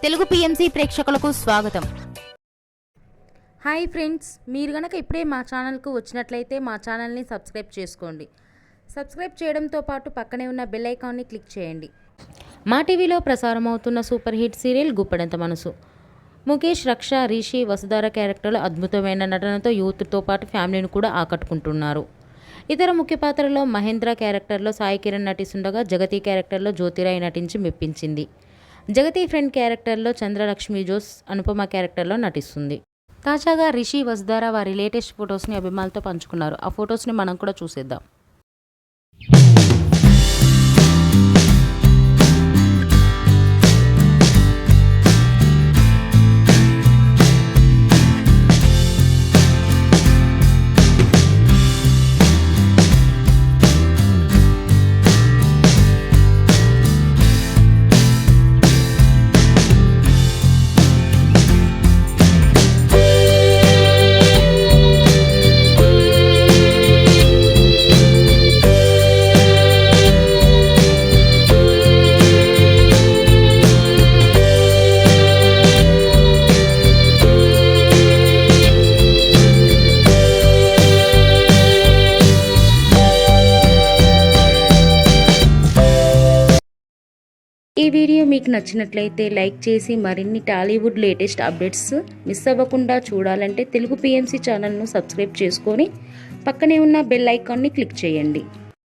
Telugu PMC ప్రేక్షకులకు స్వాగతం. Hi friends, మీరు గనక ఇప్పుడే మా ఛానల్కు వచ్చినట్లయితే మా ఛానల్ని సబ్స్క్రైబ్ చేసుకోండి. సబ్స్క్రైబ్ చేయడంతో పాటు పక్కనే ఉన్న బెల్ ఐకాన్ని క్లిక్ చేయండి. మా టీవీలో ప్రసారం అవుతున్న సూపర్ హిట్ సీరియల్ గుప్పెడంత మనసు. ముఖేష్, రక్ష, రిషి, వసుధార క్యారెక్టర్లు అద్భుతమైన నటనతో యూత్తో పాటు ఫ్యామిలీని కూడా ఆకట్టుకుంటున్నారు. ఇతర ముఖ్య పాత్రలో మహేంద్ర క్యారెక్టర్లో సాయి కిరణ్ నటిస్తుండగా జగతి క్యారెక్టర్లో జ్యోతిరాయ్ నటించి మెప్పించింది. జగతి ఫ్రెండ్ క్యారెక్టర్లో చంద్రలక్ష్మి జోస్ అనుపమ క్యారెక్టర్లో నటిస్తుంది. తాజాగా రిషి, వసుధార వారి లేటెస్ట్ ఫొటోస్ని అభిమానులతో పంచుకున్నారు. ఆ ఫొటోస్ని మనం కూడా చూసేద్దాం. ఈ వీడియో మీకు నచ్చినట్లయితే లైక్ చేసి మరిన్ని టాలీవుడ్ లేటెస్ట్ అప్డేట్స్ మిస్ అవ్వకుండా చూడాలంటే తెలుగు పిఎంసి ఛానల్ను సబ్స్క్రైబ్ చేసుకొని పక్కనే ఉన్న బెల్ ఐకాన్ని క్లిక్ చేయండి.